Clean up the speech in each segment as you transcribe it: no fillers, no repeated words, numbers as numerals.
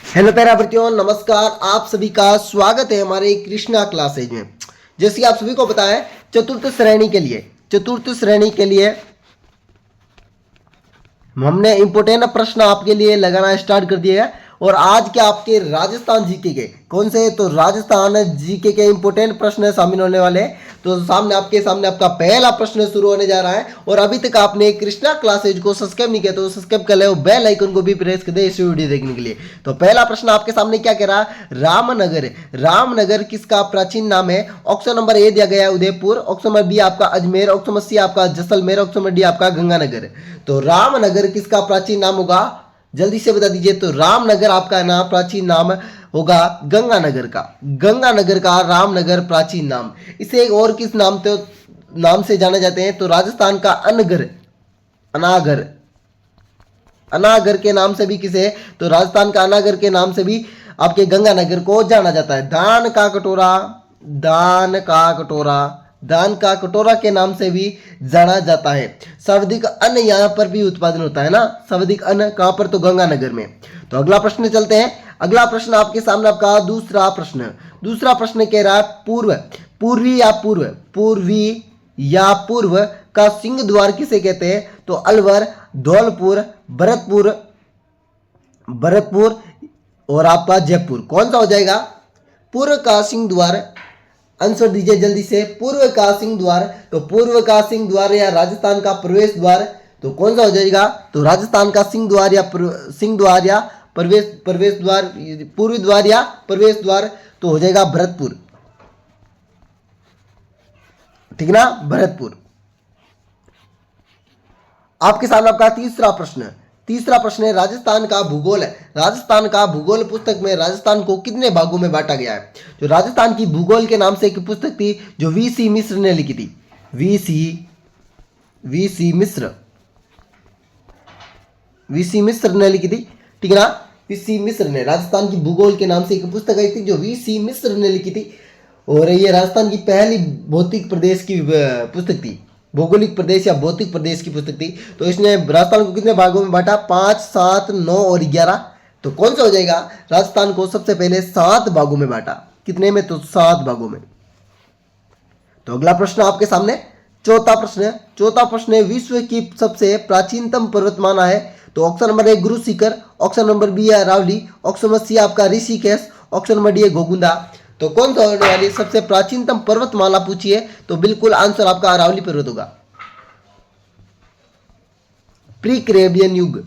Hello प्यारे बच्चों, नमस्कार। आप सभी का स्वागत है हमारे कृष्णा क्लासेज में। जैसे आप सभी को पता है, चतुर्थ श्रेणी के लिए हमने इंपोर्टेंट प्रश्न आपके लिए लगाना स्टार्ट कर दिया है। और आज के आपके राजस्थान जीके के कौन से, तो राजस्थान जीके के इंपोर्टेंट प्रश्न शामिल होने वाले हैं। तो आपके सामने आपका पहला प्रश्न शुरू होने जा रहा है। और अभी तक आपने कृष्णा क्लासेज को सब्सक्राइब नहीं किया तो सब्सक्राइब कर ले, बेल आइकन को भी प्रेस कर दे इस वीडियो देखने के लिए। तो पहला प्रश्न आपके सामने क्या कह रहा है, रामनगर। रामनगर किसका प्राचीन नाम है? ऑप्शन नंबर ए दिया गया है उदयपुर, ऑप्शन नंबर बी आपका अजमेर, ऑप्शन नंबर सी आपका जैसलमेर, ऑप्शन नंबर डी आपका गंगानगर। तो रामनगर किसका प्राचीन नाम होगा, जल्दी से बता दीजिए। तो रामनगर आपका नाम प्राचीन नाम होगा गंगानगर का। गंगानगर का रामनगर प्राचीन नाम। इसे और किस नाम से जाने जाते हैं? तो राजस्थान का अनागर अनागर के नाम से भी किसे, तो राजस्थान का अनागर के नाम से भी आपके गंगानगर को जाना जाता है। दान का कटोरा के नाम से भी जाना जाता है। सर्वाधिक अन्न यहाँ पर भी उत्पादन होता है ना, सर्वाधिक अन्न कहां पर? तो गंगानगर में। तो अगला प्रश्न चलते हैं। अगला प्रश्न आपके सामने आपका दूसरा प्रश्न कह रहा है पूर्वी या पूर्व का सिंह द्वार किसे कहते हैं? तो अलवर, धौलपुर, भरतपुर और आपका जयपुर। कौन सा हो जाएगा? पूर्व का सिंह द्वार। आंसर दीजिए जल्दी से। पूर्व का सिंह द्वार, तो पूर्व का सिंह द्वार या राजस्थान का प्रवेश द्वार, तो कौन सा हो जाएगा? तो राजस्थान का सिंह द्वार या प्रवेश द्वार, पूर्वी द्वार या प्रवेश द्वार, तो हो जाएगा भरतपुर। ठीक ना, भरतपुर। आपके सामने आपका तीसरा प्रश्न है राजस्थान का भूगोल है। राजस्थान का भूगोल पुस्तक में राजस्थान को कितने भागों में बांटा गया है? जो राजस्थान की भूगोल के नाम से एक पुस्तक थी जो वीसी मिश्र ने लिखी थी। वीसी मिश्र ने लिखी थी। ठीक है ना, वीसी मिश्र ने राजस्थान की भूगोल के नाम से एक पुस्तक आई थी जो वीसी मिश्र ने लिखी थी। और ये राजस्थान की पहली भौतिक प्रदेश की पुस्तक थी, भौगोलिक प्रदेश या भौतिक प्रदेश की पुस्तक थी। तो इसने राजस्थान को कितने भागों में बांटा? 5, 7, 9 और 11। तो कौन सा हो जाएगा? राजस्थान को सबसे पहले 7 भागों में बांटा। कितने में? तो 7 भागों में। तो अगला प्रश्न आपके सामने चौथा प्रश्न है विश्व की सबसे प्राचीनतम पर्वतमाला है। तो ऑप्शन नंबर ए Guru Shikhar, option number B है अरावली, ऑप्शन नंबर सी आपका ऋषिकेश, ऑप्शन नंबर डी है गोगुंदा। तो कौन सा होने वाली सबसे प्राचीनतम पर्वतमाला पूछी है? तो बिल्कुल आंसर आपका अरावली पर्वत होगा। प्री कैम्ब्रियन युग।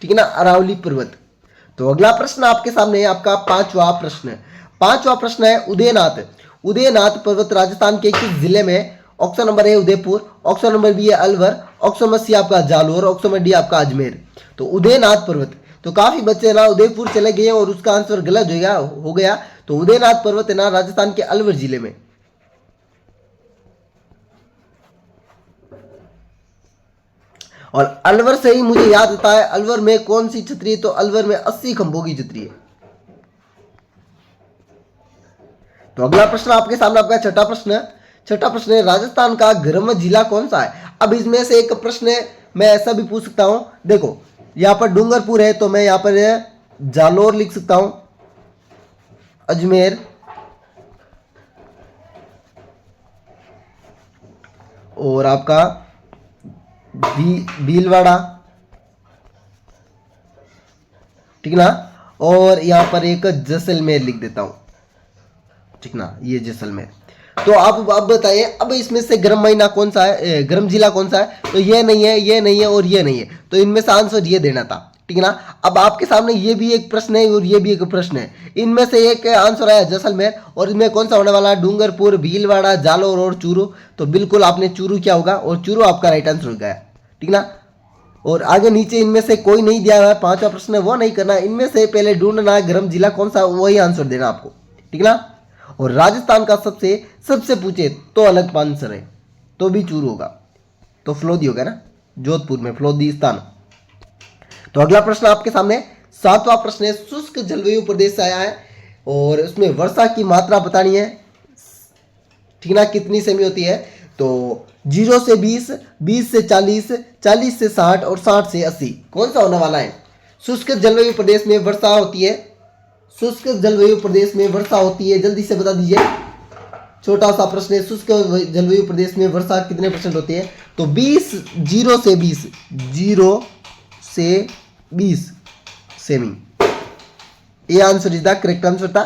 ठीक है ना, अरावली पर्वत। तो अगला प्रश्न आपके सामने है आपका पांचवा प्रश्न है उदयनाथ पर्वत राजस्थान के किस जिले में? Option number A Udaipur, option number B है अलवर, ऑप्शन नंबर सी आपका जालोर, ऑप्शन नंबर डी आपका अजमेर। तो उदयनाथ पर्वत, तो काफी बच्चे ना उदयपुर चले गए और उसका आंसर गलत हो गया। तो उदयनाथ पर्वत है ना राजस्थान के अलवर जिले में। और अलवर से ही मुझे याद आता है, अलवर में कौन सी छतरी है? तो अलवर में 80 खंभों की छतरी है। तो अगला प्रश्न आपके सामने आपका छठा प्रश्न है राजस्थान का गर्म जिला कौन सा है? अब इसमें से एक प्रश्न मैं ऐसा भी पूछ सकता हूं, देखो यहां पर डूंगरपुर है तो मैं यहां पर जालोर लिख सकता हूं, अजमेर और आपका भीलवाड़ा। ठीक ना, और यहां पर एक जैसलमेर लिख देता हूं। ठीक ना, ये जैसलमेर। तो अब बताइए, अब इसमें से गर्म महीना कौन सा है, गर्म जिला कौन सा है? तो ये नहीं है, ये नहीं है और ये नहीं है। तो इनमें से आंसर ये देना था। ठीक है ना, अब आपके सामने ये भी एक प्रश्न है और ये भी एक प्रश्न है। इनमें से एक आंसर आया जैसलमेर और इनमें कौन सा होने वाला है? डूंगरपुर, भीलवाड़ा, जालोर और चूरू। तो बिल्कुल आपने चूरू क्या होगा, और चूरू आपका राइट आंसर हो गया। ठीक ना, और आगे नीचे इनमें से कोई नहीं दिया हुआ है, पांचवा प्रश्न है वो नहीं करना। इनमें से पहले ढूंढना है गर्म जिला कौन सा, वही आंसर देना आपको। ठीक ना, और राजस्थान का सबसे पूछे तो अलग आंसर है, तो भी चूरू होगा, तो फ्लोदी होगा ना, जोधपुर में फ्लोदी स्थान। तो अगला प्रश्न आपके सामने 7वां प्रश्न है शुष्क जलवायु प्रदेश से आया है और उसमें वर्षा की मात्रा बतानी है। ठीक ना, कितनी सेमी होती है? तो 0 से 20, 20 से 40, 40 से 60 और 60 से 80। कौन सा होने वाला है? शुष्क जलवायु प्रदेश में वर्षा होती है शुष्क जलवायु प्रदेश में वर्षा होती है, जल्दी से बता दीजिए। छोटा सा प्रश्न है, शुष्क जलवायु प्रदेश में वर्षा कितने % होती है? तो 20, 0 से 20, 0 से 20 सेमी, ये answer is the correct answer था।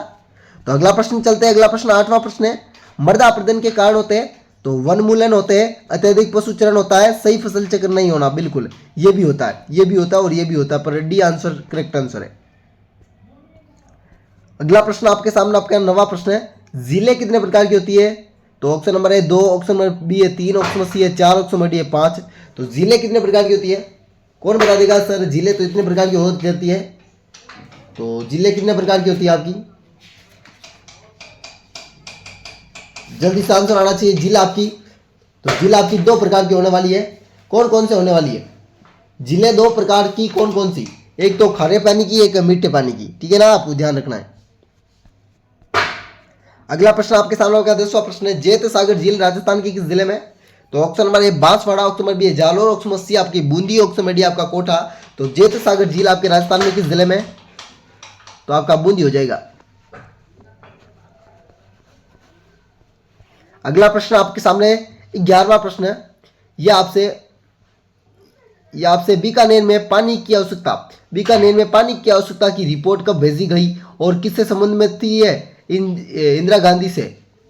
तो अगला प्रश्न चलते हैं। अगला प्रश्न 8वां प्रश्न है, मृदा अपरदन के कारण होते हैं तो वनमूलन होते हैं, अत्यधिक पशुचरण होता है, सही फसल चक्र नहीं होना। बिल्कुल ये भी होता है, ये भी होता है और ये भी होता है, पर डी आंसर करेक्ट आंसर है। अगला प्रश्न आपके सामने आपका 9वां प्रश्न है, जिले कितने प्रकार की होती है? तो ऑप्शन नंबर है 2, ऑप्शन नंबर बी है 3, ऑप्शन नंबर सी है 4, ऑप्शन नंबर डी है 5। तो जिले कितने प्रकार की होती है? कौन बता देगा सर? जिले तो इतने प्रकार की हो जाती है, तो जिले कितने प्रकार की होती है आपकी? जल्दी से आंसर आना चाहिए। जिला आपकी, तो जिला आपकी 2 प्रकार की होने वाली है। कौन कौन से होने वाली है जिले? 2 प्रकार की, कौन कौन सी? एक तो खारे पानी की, एक मीठे पानी की, ठीक है ना, आपको ध्यान रखना है। अगला प्रश्न आपके सामने होगा 10वां प्रश्न है, जेत सागर झील राजस्थान के किस जिले में? तो option number A Banswara, option number B है जालोर, ऑप्शन नंबर सी आपकी बूंदी, ऑप्शन नंबर डी आपका कोटा। तो जेत सागर झील आपके राजस्थान में किस जिले में? तो आपका बूंदी हो जाएगा। अगला प्रश्न आपके सामने 11वां प्रश्न है, यह आपसे बीकानेर में पानी की आवश्यकता, बीकानेर में पानी की आवश्यकता की रिपोर्ट कब भेजी गई और किससे संबंध में थी? है इंदिरा गांधी से,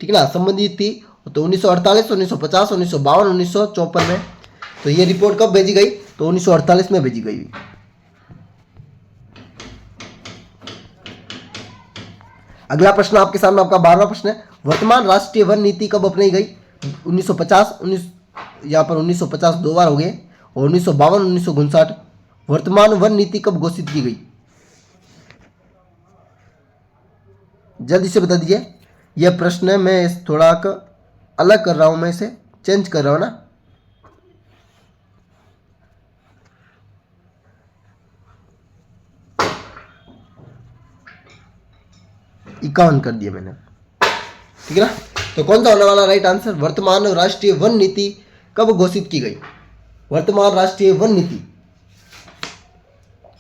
ठीक है ना, संबंधित थी। तो 1948, 1950, 1952, 1954 में। तो ये रिपोर्ट कब भेजी गई? तो 1948 में भेजी गई। अगला प्रश्न आपके सामने आपका 12वां प्रश्न है, वर्तमान राष्ट्रीय वन नीति कब अपनाई गई? 1950, 19 यहाँ पर 1950 2 बार हो गए, और 1952, 1959। वर्तमान वन नीति कब घोषित की गई? जल्दी से बता दीजिए। यह प्रश्न मैं थोड़ा अलग कर रहा हूं, मैं इसे चेंज कर रहा हूं ना। इक्यावन कर दिया मैंने, ठीक है ना। तो कौन सा होने वाला राइट आंसर? वर्तमान राष्ट्रीय वन नीति कब घोषित की गई? वर्तमान राष्ट्रीय वन नीति,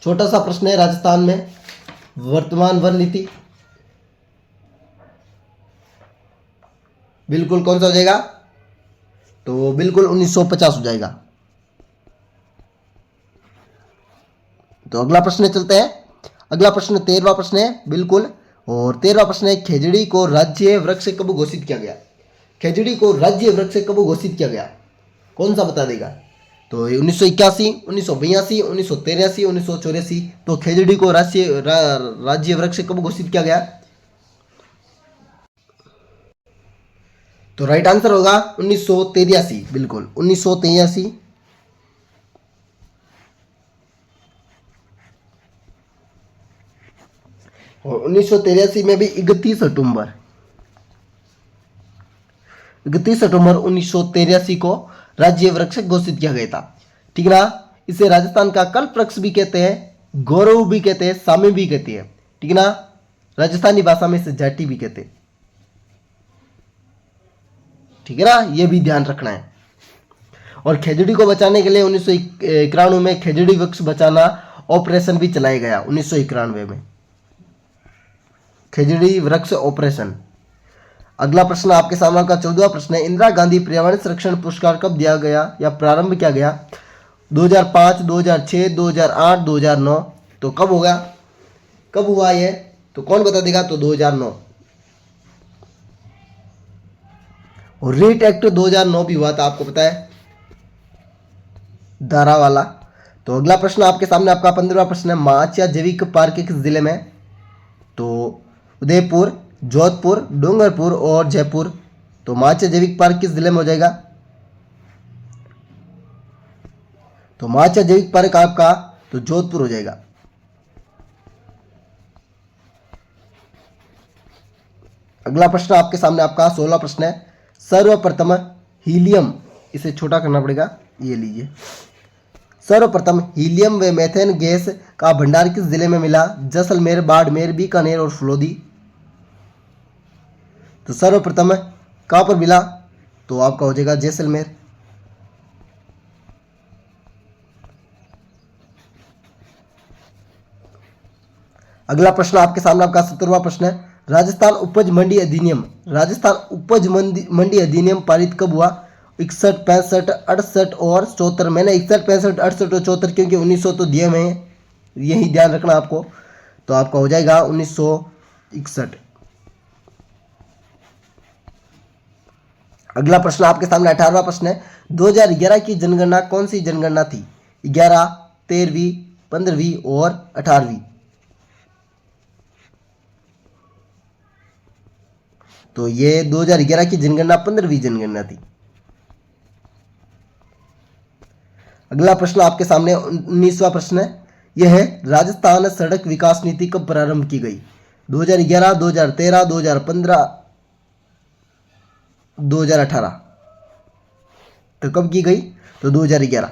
छोटा सा प्रश्न है, राजस्थान में वर्तमान वन नीति बिल्कुल कौन सा हो जाएगा? तो बिल्कुल 1950 हो जाएगा। तो अगला प्रश्न चलते हैं। अगला प्रश्न 13वां प्रश्न है बिल्कुल, और 13वां प्रश्न है, खेजड़ी को राज्य वृक्ष कब घोषित किया गया? खेजड़ी को राज्य वृक्ष कब घोषित किया गया? कौन सा बता देगा? तो 1981, 1982, 1983, 1984। तो खेजड़ी को राज्य वृक्ष कब घोषित किया गया? तो राइट आंसर होगा 1983, बिल्कुल 1983। और 1983 में भी 31 अक्टूबर 1983 को राज्य वृक्ष घोषित किया गया था, ठीक है ना। इसे राजस्थान का कल्प वृक्ष भी कहते हैं, गौरव भी कहते हैं, सामी भी कहती है, ठीक है ना। राजस्थानी भाषा में इसे जाटी भी कहते हैं, ठीक है ना, ये भी ध्यान रखना है। और खेजड़ी को बचाने के लिए 1991 में खेजड़ी वृक्ष बचाना ऑपरेशन भी चलाया गया। 1991 में खेजड़ी वृक्ष ऑपरेशन। अगला प्रश्न आपके सामने का 14वां प्रश्न है, इंदिरा गांधी पर्यावरण संरक्षण पुरस्कार कब दिया गया या प्रारंभ किया गया? 2005, 2006, 2008, 2009। तो कब होगा, कब हुआ ये? तो कौन बता देगा? तो 2009। और रीट एक्ट 2009 भी हुआ था, आपको पता है, धारा वाला। तो अगला प्रश्न आपके सामने आपका 15वां प्रश्न है, माचिया जैविक पार्क किस जिले में? तो उदयपुर, जोधपुर, डूंगरपुर और जयपुर। तो माचिया जैविक पार्क किस जिले में हो जाएगा? तो माचिया जैविक पार्क आपका तो जोधपुर हो जाएगा। अगला प्रश्न आपके सामने आपका 16वां प्रश्न है, सर्वप्रथम हीलियम, इसे छोटा करना पड़ेगा, ये लीजिए। सर्वप्रथम हीलियम व मेथेन गैस का भंडार किस जिले में मिला? जैसलमेर, बाड़मेर, बीकानेर और फलोदी। तो सर्वप्रथम कहां पर मिला? तो आपका हो जाएगा जैसलमेर। अगला प्रश्न आपके सामने, आपका 17वां प्रश्न है, राजस्थान उपज मंडी अधिनियम, राजस्थान उपज मंडी अधिनियम पारित कब हुआ? 61, 65, 68 और 74। मैंने 61, 65, 68 और 74 क्योंकि 1900 तो दिए में, यही ध्यान रखना आपको। तो आपका हो जाएगा 1961। अगला प्रश्न आपके सामने 18वां प्रश्न है, 2011 की जनगणना कौन सी जनगणना थी? 11, 13वीं, 15वीं और 18वीं। तो ये 2011 की जनगणना 15वीं जनगणना थी। अगला प्रश्न आपके सामने 19वां प्रश्न है, यह है, राजस्थान सड़क विकास नीति कब प्रारंभ की गई? 2011, 2013, 2015, 2018। तो कब की गई? तो 2011।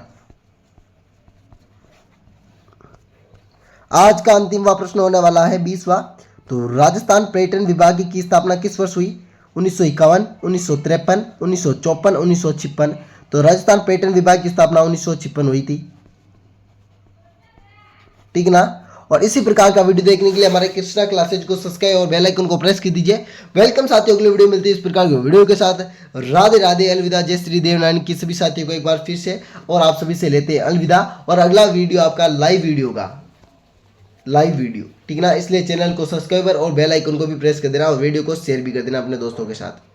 आज का अंतिमवा प्रश्न होने वाला है 20वां। तो राजस्थान पर्यटन विभाग की स्थापना किस वर्ष हुई? 1951, 1953, 1954, 1956। तो राजस्थान पर्यटन विभाग की स्थापना 1956 हुई थी, ठीक ना। और इसी प्रकार का वीडियो देखने के लिए हमारे कृष्णा क्लासेज को सब्सक्राइब और बेल आइकन को प्रेस कर दीजिए। वेलकम साथियों, अगली वीडियो मिलती है इस प्रकार की वीडियो के साथ। राधे राधे, अलविदा, जय श्री देवनारायण की सभी साथियों को एक बार फिर से और आप सभी से लेते हैं अलविदा। और अगला वीडियो आपका लाइव वीडियो, ठीक ना। इसलिए चैनल को सब्सक्राइबर और बेल आइकन को भी प्रेस कर देना और वीडियो को शेयर भी कर देना अपने दोस्तों के साथ।